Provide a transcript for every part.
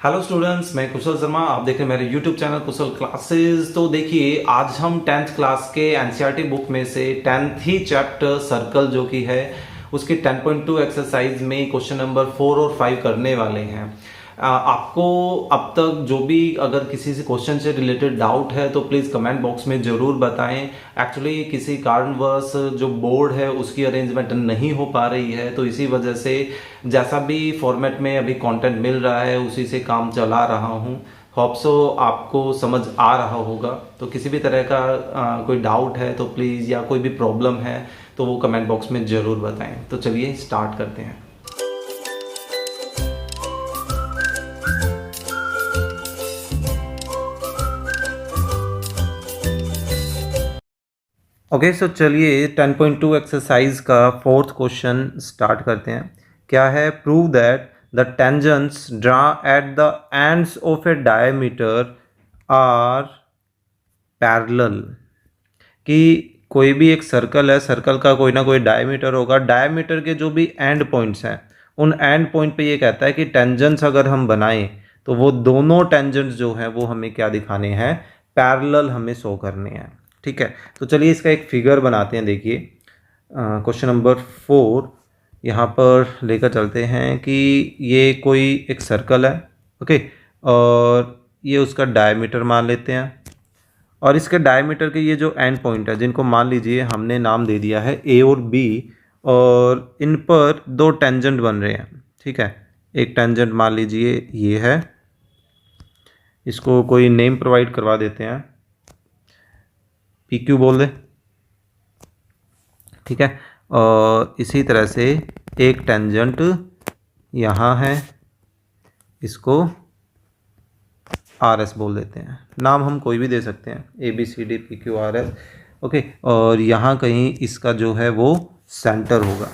Hello students, मैं कुशल शर्मा। आप देख रहे हैं मेरे यूट्यूब चैनल कुशल क्लासेस। तो देखिए, आज हम 10th क्लास के एनसीईआरटी बुक में से 10th ही चैप्टर सर्कल जो कि है उसके 10.2 एक्सरसाइज में क्वेश्चन नंबर 4 और 5 करने वाले हैं। आपको अब तक जो भी अगर किसी से क्वेश्चन से रिलेटेड डाउट है तो प्लीज़ कमेंट बॉक्स में ज़रूर बताएं। एक्चुअली किसी कारणवश जो बोर्ड है उसकी अरेंजमेंट नहीं हो पा रही है, तो इसी वजह से जैसा भी फॉर्मेट में अभी कंटेंट मिल रहा है उसी से काम चला रहा हूँ। होप सो आपको समझ आ रहा होगा। तो किसी भी तरह का कोई डाउट है तो प्लीज़, या कोई भी प्रॉब्लम है तो वो कमेंट बॉक्स में ज़रूर बताएं। तो चलिए स्टार्ट करते हैं। ओके, सो चलिए 10.2 एक्सरसाइज का फोर्थ क्वेश्चन स्टार्ट करते हैं। क्या है? Prove that the tangents draw at the ends of a diameter are parallel. कि कोई भी एक सर्कल है, सर्कल का कोई ना कोई डायमीटर होगा, डायमीटर के जो भी एंड पॉइंट्स हैं उन एंड पॉइंट पे ये कहता है कि टेंजेंट्स अगर हम बनाएं तो वो दोनों टेंजेंट्स जो हैं वो हमें क्या दिखाने हैं? पैरेलल हमें शो करने हैं। ठीक है, तो चलिए इसका एक फिगर बनाते हैं। देखिए क्वेश्चन नंबर 4 यहाँ पर लेकर चलते हैं कि ये कोई एक सर्कल है। ओके, और ये उसका डायमीटर मान लेते हैं, और इसके डायमीटर के ये जो एंड पॉइंट है जिनको मान लीजिए हमने नाम दे दिया है ए और बी, और इन पर दो टेंजेंट बन रहे हैं। ठीक है, एक टेंजेंट मान लीजिए ये है, इसको कोई नेम प्रोवाइड करवा देते हैं, पी क्यू बोल दे। ठीक है, और इसी तरह से एक टेंजेंट यहाँ है, इसको आर एस बोल देते हैं। नाम हम कोई भी दे सकते हैं, A B C D P Q R S. Okay, और यहाँ कहीं इसका जो है वो सेंटर होगा।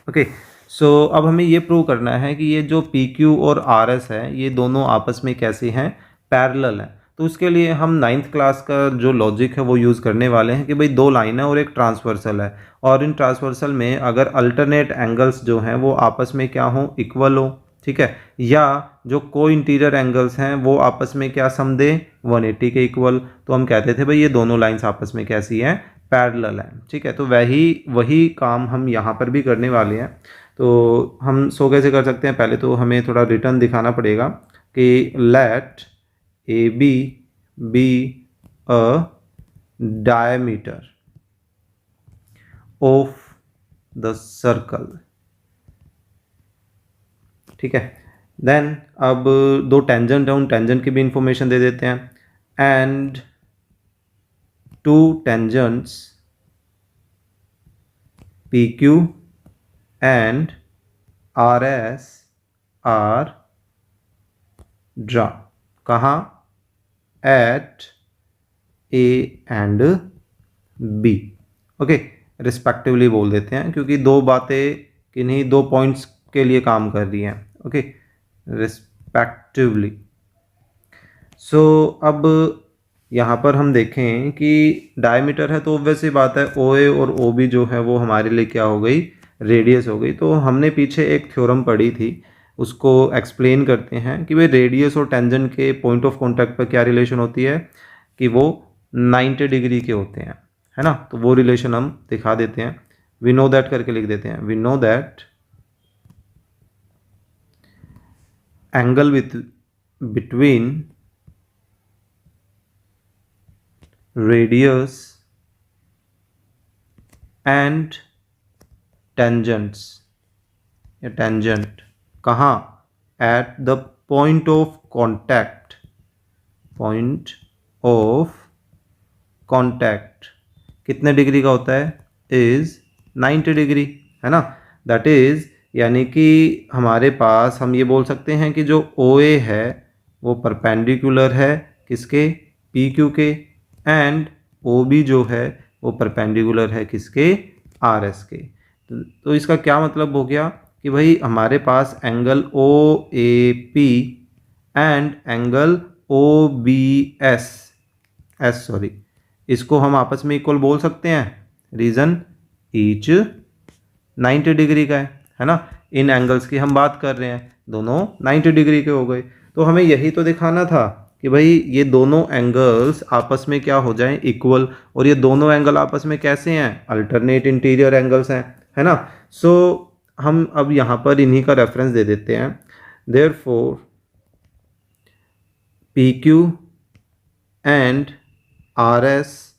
ओके, सो अब हमें ये प्रूव करना है कि ये जो पी क्यू और आर एस है ये दोनों आपस में कैसे हैं? पैरेलल हैं। तो उसके लिए हम 9th क्लास का जो लॉजिक है वो यूज़ करने वाले हैं कि भाई दो लाइन है और एक ट्रांसवर्सल है, और इन ट्रांसवर्सल में अगर अल्टरनेट एंगल्स जो हैं वो आपस में क्या हो? इक्वल हो। ठीक है, या जो को इंटीरियर एंगल्स हैं वो आपस में क्या सम दे? 180 के इक्वल। तो हम कहते थे भाई ये दोनों लाइंस आपस में कैसी हैं? पैरेलल हैं। ठीक है, तो वही काम हम यहाँ पर भी करने वाले हैं। तो हम सो कैसे कर सकते हैं? पहले तो हमें थोड़ा रिटर्न दिखाना पड़ेगा कि let A B a diameter of the circle. ठीक है, देन अब दो टेंजेंट है, उन टेंजेंट की भी इंफॉर्मेशन दे देते हैं। And two tangents P Q and R S are draw कहाँ? At A and B. Okay, respectively बोल देते हैं क्योंकि दो बातें किन्हीं दो पॉइंट्स के लिए काम कर रही हैं। Okay, respectively. सो अब यहाँ पर हम देखें कि डायमीटर है तो ऑब्वियस सी बात है ओ ए और ओ बी जो है वो हमारे लिए क्या हो गई? रेडियस हो गई। तो हमने पीछे एक थ्योरम पढ़ी थी, उसको एक्सप्लेन करते हैं कि भाई रेडियस और टेंजेंट के पॉइंट ऑफ कॉन्टैक्ट पर क्या रिलेशन होती है कि वो 90 डिग्री के होते हैं, है ना। तो वो रिलेशन हम दिखा देते हैं, वी नो दैट करके लिख देते हैं। We know that angle between radius and tangents, या टेंजेंट कहाँ? At the point of contact, point of contact कितने डिग्री का होता है? इज 90 डिग्री, है ना। दैट इज यानी कि हमारे पास हम ये बोल सकते हैं कि जो ओ ए है वो परपेंडिकुलर है किसके? पी क्यू के। एंड ओ बी जो है वो परपेंडिकुलर है किसके? आर एस के। तो इसका क्या मतलब हो गया कि भाई हमारे पास angle O A P and angle O B S इसको हम आपस में इक्वल बोल सकते हैं। रीज़न ईच 90 डिग्री का है ना। इन एंगल्स की हम बात कर रहे हैं, दोनों 90 डिग्री के हो गए। तो हमें यही तो दिखाना था कि भाई ये दोनों एंगल्स आपस में क्या हो जाएं, इक्वल। और ये दोनों एंगल आपस में कैसे हैं, अल्टरनेट इंटीरियर एंगल्स हैं, है ना। सो हम अब यहाँ पर इन्हीं का रेफरेंस दे देते हैं। Therefore PQ and RS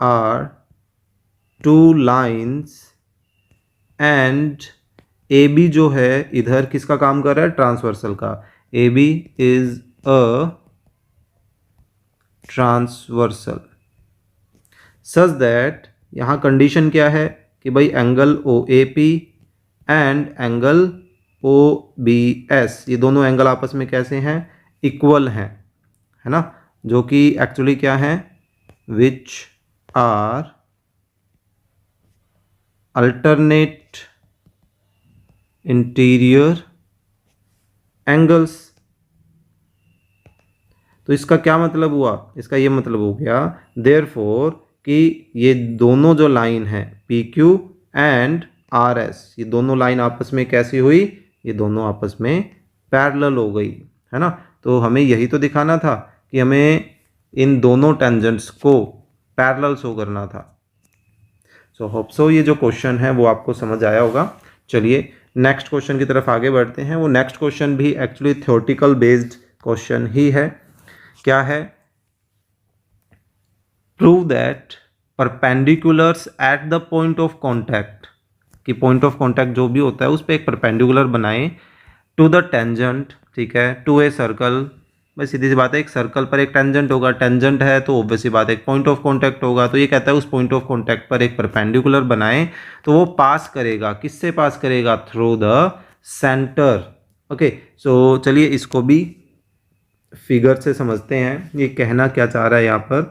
are two lines and AB जो है इधर किसका काम कर रहा है, ट्रांसवर्सल का। AB is a transversal such that, यहाँ कंडीशन क्या है कि भाई angle OAP and angle OBS ये दोनों एंगल आपस में कैसे हैं, इक्वल हैं, है ना। जो कि एक्चुअली क्या है, which are alternate interior angles. तो इसका क्या मतलब हुआ, इसका ये मतलब हो गया देयरफॉर कि ये दोनों जो लाइन है PQ एंड RS ये दोनों लाइन आपस में कैसी हुई, ये दोनों आपस में पैरेलल हो गई, है ना। तो हमें यही तो दिखाना था कि हमें इन दोनों टेंजेंट्स को पैरेलल शो करना था। सो होप सो ये जो क्वेश्चन है वो आपको समझ आया होगा। चलिए नेक्स्ट क्वेश्चन की तरफ आगे बढ़ते हैं। वो नेक्स्ट क्वेश्चन भी एक्चुअली थ्योरेटिकल बेस्ड क्वेश्चन ही है। क्या है, prove that perpendiculars eight the point of contact, कि पॉइंट ऑफ कॉन्टैक्ट जो भी होता है उस पर एक परपेंडिकुलर बनाएं टू द टेंजेंट, ठीक है, टू ए सर्कल। बस सीधी सी बात है, एक सर्कल पर एक टेंजेंट होगा, टेंजेंट है तो ऑब्वियस सी बात है एक पॉइंट ऑफ कॉन्टैक्ट होगा। तो ये कहता है उस पॉइंट ऑफ कॉन्टैक्ट पर एक परपेंडिकुलर बनाएं तो वो पास करेगा, किससे पास करेगा, थ्रू द सेंटर। ओके, सो चलिए इसको भी फिगर से समझते हैं, ये कहना क्या चाह रहा है यहाँ पर।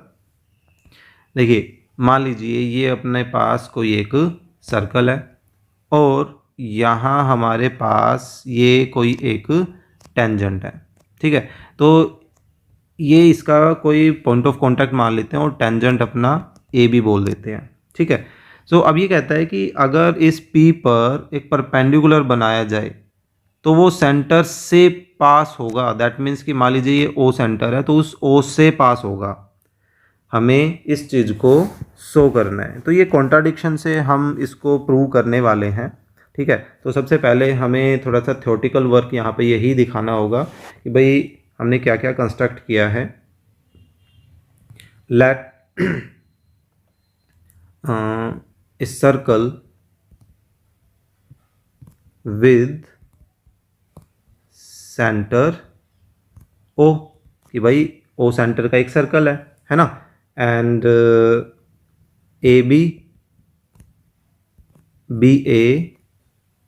देखिए मान लीजिए ये अपने पास कोई एक सर्कल है और यहाँ हमारे पास ये कोई एक टेंजेंट है, ठीक है। तो ये इसका कोई पॉइंट ऑफ कांटेक्ट मान लेते हैं और टेंजेंट अपना AB बोल देते हैं, ठीक है। सो अब ये कहता है कि अगर इस P पर एक परपेंडिकुलर बनाया जाए तो वो सेंटर से पास होगा। दैट मीन्स कि मान लीजिए ये O सेंटर है तो उस O से पास होगा। हमें इस चीज़ को शो करना है। तो ये कॉन्ट्राडिक्शन से हम इसको प्रूव करने वाले हैं, ठीक है। तो सबसे पहले हमें थोड़ा सा थ्योरेटिकल वर्क यहाँ पे यही दिखाना होगा कि भाई हमने क्या क्या कंस्ट्रक्ट किया है। Let a circle with centre O, कि भाई O सेंटर का एक सर्कल है ना। एंड AB BA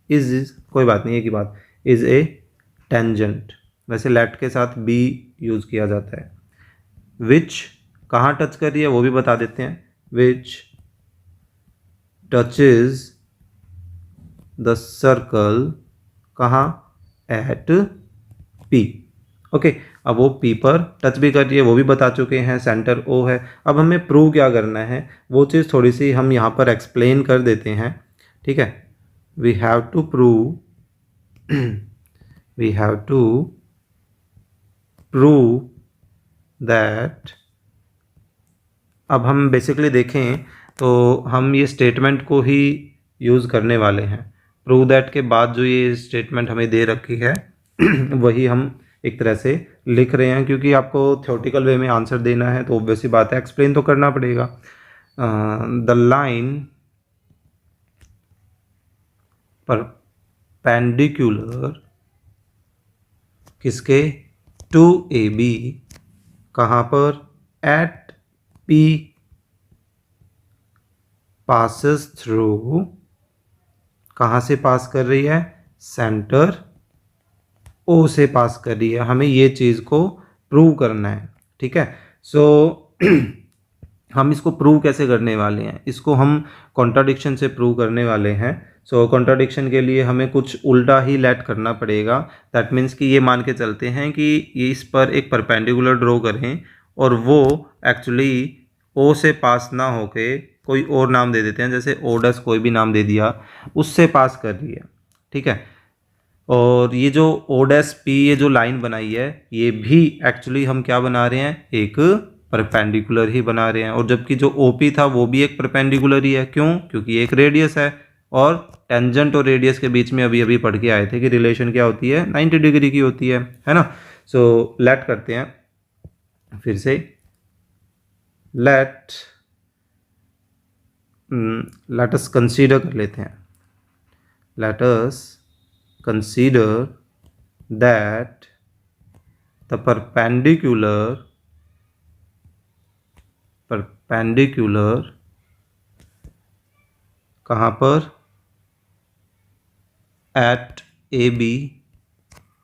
इज, कोई बात नहीं है कि बात, इज ए टेंजेंट। वैसे लेट के साथ B यूज़ किया जाता है। विच कहाँ टच कर रही है वो भी बता देते हैं, विच टचेज द सर्कल कहाँ, एट P। ओके, अब वो P पर टच भी कर रही है वो भी बता चुके हैं, सेंटर O है। अब हमें प्रूव क्या करना है वो चीज़ थोड़ी सी हम यहाँ पर एक्सप्लेन कर देते हैं, ठीक है। We have to prove that, अब हम बेसिकली देखें तो हम ये स्टेटमेंट को ही यूज़ करने वाले हैं। प्रूव दैट के बाद जो ये स्टेटमेंट हमें दे रखी है वही हम एक तरह से लिख रहे हैं, क्योंकि आपको थ्योरेटिकल वे में आंसर देना है तो ऑब्वियस सी बात है एक्सप्लेन तो करना पड़ेगा। द लाइन परपेंडिकुलर किसके, टू AB, कहाँ पर, एट P पासेस थ्रू, कहाँ से पास कर रही है, सेंटर O से पास कर रही है। हमें ये चीज़ को प्रूव करना है, ठीक है। सो हम इसको प्रूव कैसे करने वाले हैं, इसको हम कॉन्ट्राडिक्शन से प्रूव करने वाले हैं। सो कॉन्ट्राडिक्शन के लिए हमें कुछ उल्टा ही लेट करना पड़ेगा। दैट मीन्स कि ये मान के चलते हैं कि ये इस पर एक परपेंडिकुलर ड्रॉ करें और वो एक्चुअली O से पास ना होके कोई और नाम दे देते हैं, जैसे ओडस कोई भी नाम दे दिया, उससे पास कर रही है, ठीक है। और ये जो O डैश P ये जो लाइन बनाई है ये भी एक्चुअली हम क्या बना रहे हैं, एक परपेंडिकुलर ही बना रहे हैं। और जबकि जो OP था वो भी एक परपेंडिकुलर ही है। क्यों? क्योंकि ये एक रेडियस है और टेंजेंट और रेडियस के बीच में अभी अभी पढ़ के आए थे कि रिलेशन क्या होती है, 90 डिग्री की होती है ना। सो लेट करते हैं फिर से, लेट अस कंसीडर कर लेते हैं, let us consider that the perpendicular कहाँ पर, at AB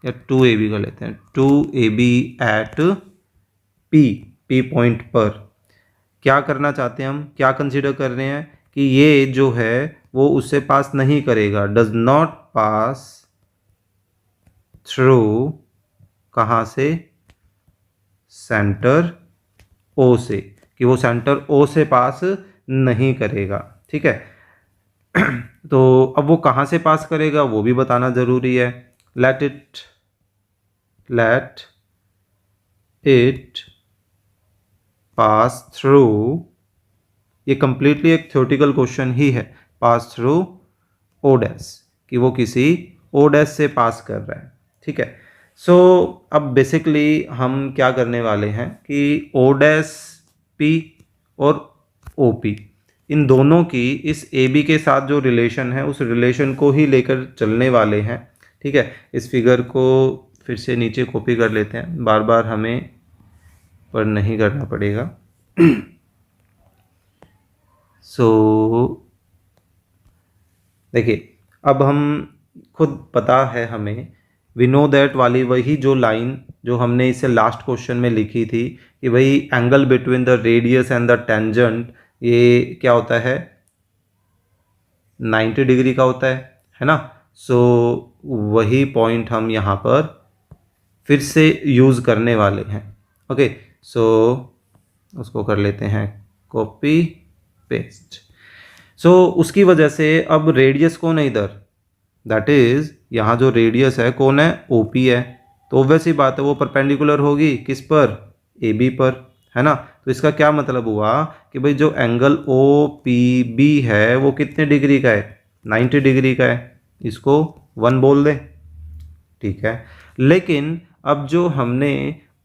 या 2AB कर लेते हैं, 2AB at P पॉइंट पर क्या करना चाहते हैं हम, क्या कंसीडर कर रहे हैं कि ये जो है वो उससे पास नहीं करेगा, डज नॉट पास थ्रू कहाँ से, सेंटर O से, कि वो सेंटर O से पास नहीं करेगा। ठीक है तो अब वो कहाँ से पास करेगा वो भी बताना ज़रूरी है। लेट इट पास थ्रू, ये कंप्लीटली एक थ्योरेटिकल क्वेश्चन ही है, पास थ्रू O डैश, कि वो किसी O डैश से पास कर रहा है। ठीक है सो अब बेसिकली हम क्या करने वाले हैं कि O डैश P और OP इन दोनों की इस AB के साथ जो रिलेशन है उस रिलेशन को ही लेकर चलने वाले हैं। ठीक है इस फिगर को फिर से नीचे कॉपी कर लेते हैं, बार बार हमें पर नहीं करना पड़ेगा। देखिए अब हम खुद पता है हमें, वी नो दैट वाली वही जो लाइन जो हमने इसे लास्ट क्वेश्चन में लिखी थी कि भाई angle between the radius and the tangent ये क्या होता है, 90 डिग्री का होता है ना। सो वही पॉइंट हम यहाँ पर फिर से यूज़ करने वाले हैं। ओके सो उसको कर लेते हैं कॉपी पेस्ट। सो उसकी वजह से अब रेडियस कौन है इधर, दैट इज़ यहाँ जो रेडियस है कौन है, OP है। तो ऑब्वियस ही बात है वो परपेंडिकुलर होगी किस पर, AB पर, है ना। तो इसका क्या मतलब हुआ कि भाई जो एंगल OPB है वो कितने डिग्री का है, 90 डिग्री का है, इसको 1 बोल दें। ठीक है लेकिन अब जो हमने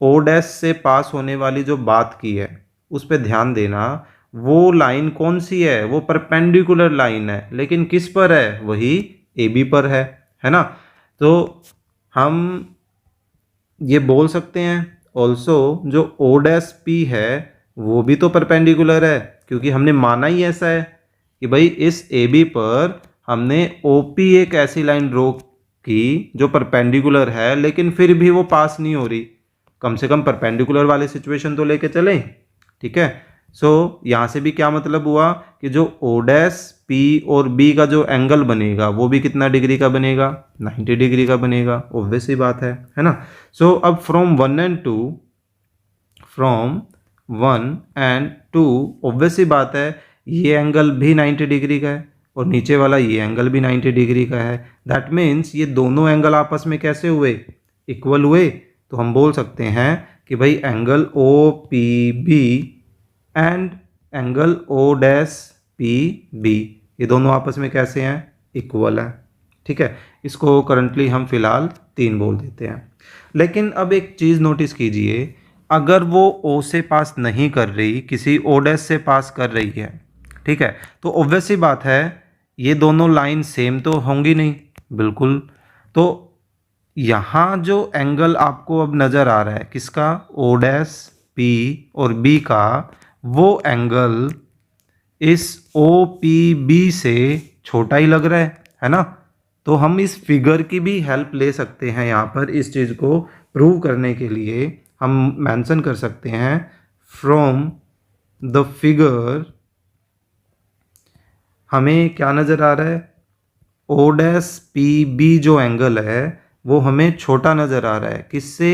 O डैश से पास होने वाली जो बात की है उस पर ध्यान देना, वो लाइन कौन सी है, वो परपेंडिकुलर लाइन है, लेकिन किस पर है, वही AB पर है ना। तो हम ये बोल सकते हैं ऑल्सो जो O डैश P है वो भी तो परपेंडिकुलर है, क्योंकि हमने माना ही ऐसा है कि भाई इस AB पर हमने OP एक ऐसी लाइन ड्रॉ की जो परपेंडिकुलर है लेकिन फिर भी वो पास नहीं हो रही। कम से कम परपेंडिकुलर वाले सिचुएशन तो लेके चलें। ठीक है सो यहाँ से भी क्या मतलब हुआ कि जो O डैश P और B का जो एंगल बनेगा वो भी कितना डिग्री का बनेगा, 90 डिग्री का बनेगा। ऑब्वियस ही बात है ना। सो अब फ्रॉम 1 एंड 2 ऑब्वियस ही बात है ये एंगल भी 90 डिग्री का है और नीचे वाला ये एंगल भी 90 डिग्री का है। दैट मीन्स ये दोनों एंगल आपस में कैसे हुए, इक्वल हुए। तो हम बोल सकते हैं कि भाई angle OPB and angle O dash PB ये दोनों आपस में कैसे हैं, इक्वल है। ठीक है इसको करंटली हम फिलहाल 3 बोल देते हैं। लेकिन अब एक चीज़ नोटिस कीजिए, अगर वो O से पास नहीं कर रही, किसी O डैश से पास कर रही है, ठीक है, तो ऑब्वियस ही बात है ये दोनों लाइन सेम तो होंगी नहीं, बिल्कुल। तो यहाँ जो एंगल आपको अब नज़र आ रहा है किसका, O डैश P और B का, वो एंगल इस OPB से छोटा ही लग रहा है ना। तो हम इस फिगर की भी हेल्प ले सकते हैं यहाँ पर इस चीज़ को प्रूव करने के लिए। हम मेंशन कर सकते हैं फ्रॉम द फिगर हमें क्या नज़र आ रहा है, O डैश PB जो एंगल है वो हमें छोटा नज़र आ रहा है किससे,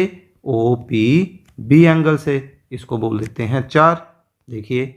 OPB एंगल से। इसको बोल देते हैं 4। देखिए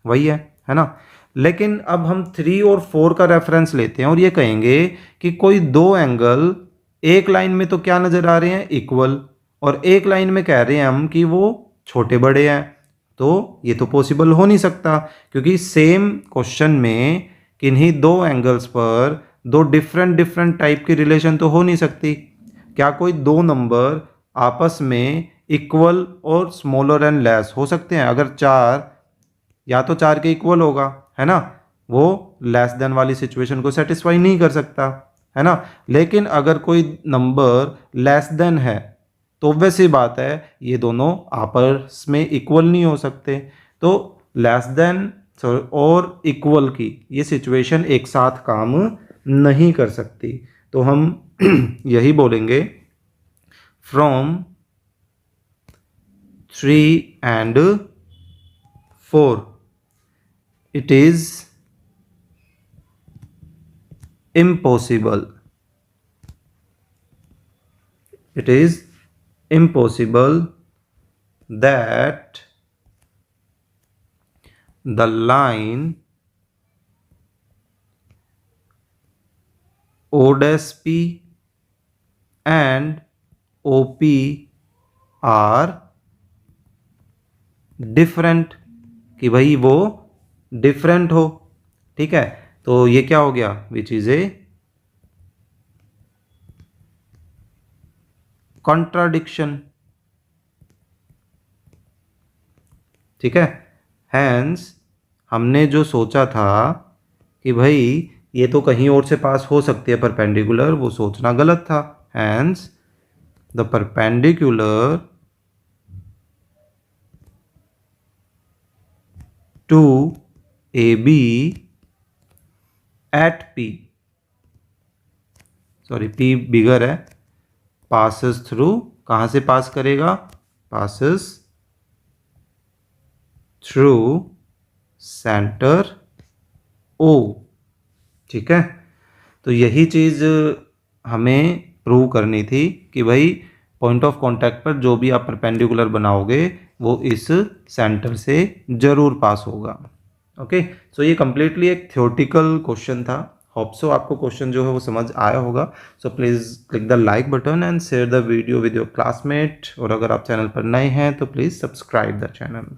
वही है ना। लेकिन अब हम 3 और 4 का रेफरेंस लेते हैं और ये कहेंगे कि कोई दो एंगल एक लाइन में तो क्या नज़र आ रहे हैं, इक्वल, और एक लाइन में कह रहे हैं हम कि वो छोटे बड़े हैं, तो ये तो पॉसिबल हो नहीं सकता, क्योंकि सेम क्वेश्चन में किन्हीं दो एंगल्स पर दो डिफरेंट डिफरेंट टाइप की रिलेशन तो हो नहीं सकती। क्या कोई दो नंबर आपस में इक्वल और स्मॉलर एंड लेस हो सकते हैं? अगर चार, या तो चार के इक्वल होगा, है ना, वो लेस देन वाली सिचुएशन को सेटिस्फाई नहीं कर सकता, है ना। लेकिन अगर कोई नंबर लेस देन है तो वैसी बात है ये दोनों आपस में इक्वल नहीं हो सकते। तो लेस देन और इक्वल की ये सिचुएशन एक साथ काम नहीं कर सकती। तो हम यही बोलेंगे, from 3 and 4 it is impossible that the line OP and OP are different, कि भाई वो डिफरेंट हो। ठीक है, तो ये क्या हो गया, विच इज ए कॉन्ट्राडिक्शन। ठीक है, हैंस हमने जो सोचा था कि भाई ये तो कहीं और से पास हो सकती है परपेंडिकुलर, वो सोचना गलत था। Hence the perpendicular to AB at P, sorry P bigger है, पासेस थ्रू, कहाँ से पास करेगा, पासेस थ्रू सेंटर O। ठीक है, तो यही चीज़ हमें प्रूव करनी थी कि भाई पॉइंट ऑफ कांटेक्ट पर जो भी आप परपेंडिकुलर बनाओगे वो इस सेंटर से ज़रूर पास होगा। ओके, सो ये कम्प्लीटली एक थ्योरेटिकल क्वेश्चन था। होप सो आपको क्वेश्चन जो है वो समझ आया होगा। So please click the like button and share the video with your classmate, और अगर आप चैनल पर नए हैं तो प्लीज़ सब्सक्राइब द चैनल।